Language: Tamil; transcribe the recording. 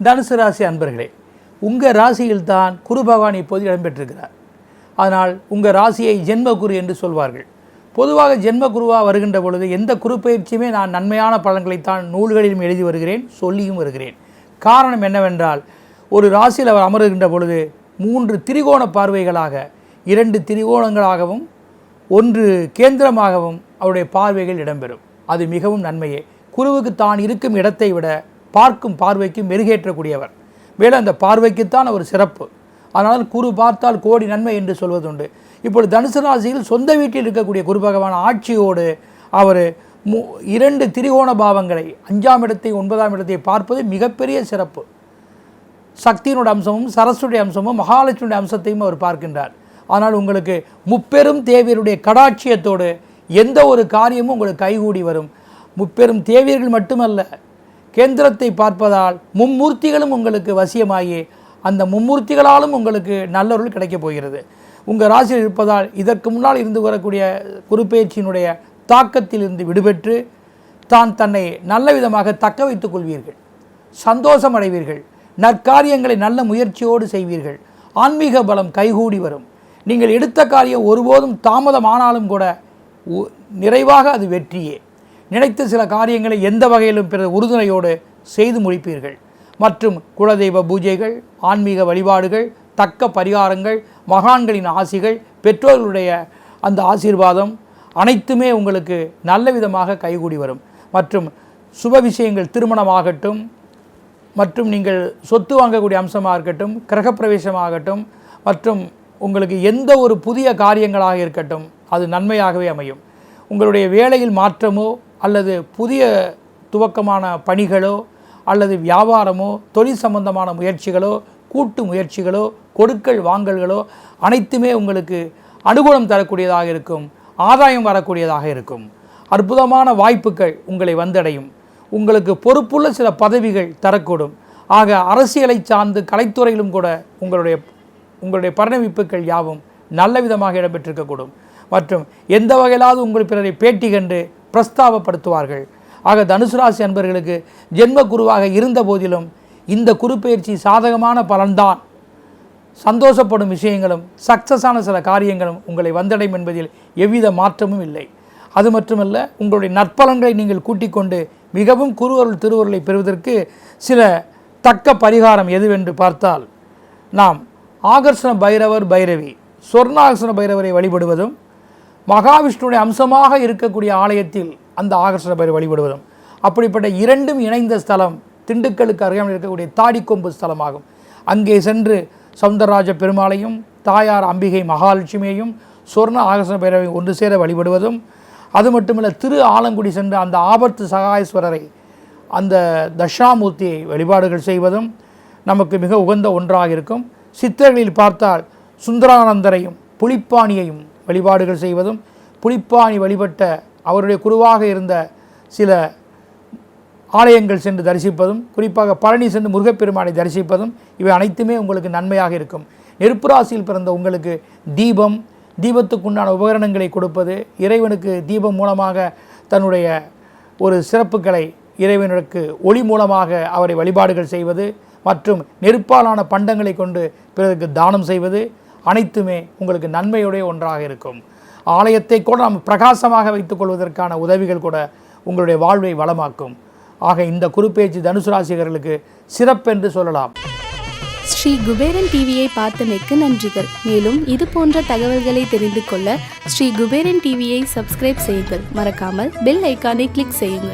தனுசு ராசி அன்பர்களே, உங்கள் ராசியில் தான் குரு பகவான் இப்போது இடம்பெற்றிருக்கிறார். அதனால் உங்கள் ராசியை ஜென்மகுரு என்று சொல்வார்கள். பொதுவாக ஜென்மகுருவாக வருகின்ற பொழுது எந்த குரு பயிற்சியுமே நான் நன்மையான பலன்களைத்தான் நூல்களிலும் எழுதி வருகிறேன், சொல்லியும் வருகிறேன். காரணம் என்னவென்றால், ஒரு ராசியில் அவர் அமருகின்ற பொழுது 3 திரிகோண பார்வைகளாக, 2 திரிகோணங்களாகவும் 1 கேந்திரமாகவும் அவருடைய பார்வைகள் இடம்பெறும். அது மிகவும் நன்மையே. குருவுக்கு தான் இருக்கும் இடத்தை விட பார்க்கும் பார்வைக்கு மெருகேற்றக்கூடியவர். மேலும் அந்த பார்வைக்குத்தான் அவர் சிறப்பு. அதனால் குரு பார்த்தால் கோடி நன்மை என்று சொல்வதுண்டு. இப்பொழுது தனுசு ராசியில் சொந்த வீட்டில் இருக்கக்கூடிய குரு பகவான் ஆட்சியோடு அவர் 2 திரிகோண பாவங்களை 5ஆம் இடத்தை 9ஆம் இடத்தை பார்ப்பது மிகப்பெரிய சிறப்பு. சக்தியினுடைய அம்சமும் சரஸ்வதி அம்சமும் மகாலட்சுமியுடைய அம்சத்தையும் அவர் பார்க்கின்றார். ஆனால் உங்களுக்கு முப்பெரும் தேவியருடைய கடாட்சியத்தோடு எந்த ஒரு காரியமும் உங்களுக்கு கைகூடி வரும். முப்பெரும் தேவியர்கள் மட்டுமல்ல, கேந்திரத்தை பார்ப்பதால் மும்மூர்த்திகளும் உங்களுக்கு வசியமாகி அந்த மும்மூர்த்திகளாலும் உங்களுக்கு நல்லொருள் கிடைக்கப் போகிறது. உங்கள் ராசியில் இருப்பதால் இதற்கு முன்னால் இருந்து வரக்கூடிய குருப்பெயர்ச்சியினுடைய தாக்கத்தில் இருந்து விடுபெற்று தன்னை நல்ல விதமாக தக்க வைத்துக் கொள்வீர்கள். சந்தோஷம் அடைவீர்கள். நற்காரியங்களை நல்ல முயற்சியோடு செய்வீர்கள். ஆன்மீக பலம் கைகூடி வரும். நீங்கள் எடுத்த காரியம் ஒருபோதும் தாமதமானாலும் கூட நிறைவாக அது வெற்றியே. நினைத்த சில காரியங்களை எந்த வகையிலும் பிற உறுதுணையோடு செய்து முடிப்பீர்கள். மற்றும் குலதெய்வ பூஜைகள், ஆன்மீக வழிபாடுகள், தக்க பரிகாரங்கள், மகான்களின் ஆசிகள், பெற்றோர்களுடைய அந்த ஆசீர்வாதம் அனைத்துமே உங்களுக்கு நல்ல விதமாக கைகூடி வரும். மற்றும் சுப விஷயங்கள், திருமணமாகட்டும், மற்றும் நீங்கள் சொத்து வாங்கக்கூடிய அம்சமாக இருக்கட்டும், கிரகப்பிரவேசமாகட்டும், மற்றும் உங்களுக்கு எந்த ஒரு புதிய காரியங்களாக இருக்கட்டும், அது நன்மையாகவே அமையும். உங்களுடைய வேலையில் மாற்றமோ அல்லது புதிய துவக்கமான பணிகளோ அல்லது வியாபாரமோ தொழில் சம்பந்தமான முயற்சிகளோ கூட்டு முயற்சிகளோ கொடுக்கல் வாங்கல்களோ அனைத்துமே உங்களுக்கு அனுகூலம் தரக்கூடியதாக இருக்கும். ஆதாயம் வரக்கூடியதாக இருக்கும். அற்புதமான வாய்ப்புகள் உங்களை வந்தடையும். உங்களுக்கு பொறுப்புள்ள சில பதவிகள் தரக்கூடும். ஆக அரசியலை சார்ந்து கலைத்துறையிலும் கூட உங்களுடைய பரிணமிப்புகள் யாவும் நல்ல விதமாக இடம்பெற்றிருக்கக்கூடும். மற்றும் எந்த வகையிலாவது உங்கள் பிறரை பேட்டி கண்டு பிரஸ்தாபப்படுத்துவார்கள். ஆக தனுசு ராசி அன்பர்களுக்கு ஜென்ம குருவாக இருந்த போதிலும் இந்த குரு பயிற்சி சாதகமான பலன்தான். சந்தோஷப்படும் விஷயங்களும் சக்ஸஸான சில காரியங்களும் உங்களை வந்தடையும் என்பதில் எவ்வித மாற்றமும் இல்லை. அது மட்டுமல்ல, உங்களுடைய நற்பலன்களை நீங்கள் கூட்டிக் கொண்டு மிகவும் குருவருள் திருவருளை பெறுவதற்கு சில தக்க பரிகாரம் எதுவென்று பார்த்தால், நாம் ஆகர்ஷண பைரவர் பைரவி, சொர்ணாகர்ஷண பைரவரை வழிபடுவதும், மகாவிஷ்ணுடைய அம்சமாக இருக்கக்கூடிய ஆலயத்தில் அந்த ஆகர்ஷண பைரவரை வழிபடுவதும், அப்படிப்பட்ட 2ம் இணைந்த ஸ்தலம் திண்டுக்கலுக்கு அருகாமல் இருக்கக்கூடிய தாடிக்கொம்பு ஸ்தலமாகும். அங்கே சென்று சௌந்தரராஜ பெருமாளையும் தாயார் அம்பிகை மகாலட்சுமியையும் சொர்ண ஆகர்ஷண பைரவை ஒன்று சேர வழிபடுவதும், அது மட்டுமல்ல திரு ஆலங்குடி சென்று அந்த ஆபத்து சகாயஸ்வரரை, அந்த தட்சாமூர்த்தியை வழிபாடுகள் செய்வதும் நமக்கு மிக உகந்த ஒன்றாக இருக்கும். சித்தர்களில் பார்த்தால் சுந்தரானந்தரையும் புலிப்பாணியையும் வழிபாடுகள் செய்வதும், புலிப்பாணி வழிபட்ட அவருடைய குருவாக இருந்த சில ஆலயங்கள் சென்று தரிசிப்பதும், குறிப்பாக பழனி சென்று முருகப்பெருமானை தரிசிப்பதும், இவை அனைத்துமே உங்களுக்கு நன்மையாக இருக்கும். நெருப்பு ராசியில் பிறந்த உங்களுக்கு தீபத்துக்குண்டான உபகரணங்களை கொடுப்பது, இறைவனுக்கு தீபம் மூலமாக தன்னுடைய ஒரு சிறப்புகளை இறைவனுக்கு ஒளி மூலமாக அவரை வழிபாடுகள் செய்வது, மற்றும் நெருப்பாலான பண்டங்களை கொண்டு பிறருக்கு தானம் செய்வது அனைத்துமே உங்களுக்கு நன்மையுடைய ஒன்றாக இருக்கும். ஆலயத்தை கூட நாம் பிரகாசமாக வைத்துக் கொள்வதற்கான உதவிகள் கூட உங்களுடைய வாழ்வை வளமாக்கும். ஆக இந்த குருப்பெயர்ச்சி தனுசு ராசிகர்களுக்கு சிறப்பென்று சொல்லலாம். ஸ்ரீ குபேரன் டிவியை பார்த்தமைக்கு நன்றிகள். மேலும் இது போன்ற தகவல்களை தெரிந்து கொள்ள ஸ்ரீ குபேரன் டிவியை சப்ஸ்கிரைப் செய்யுங்கள். மறக்காமல் பெல் ஐக்கானை கிளிக் செய்யுங்கள்.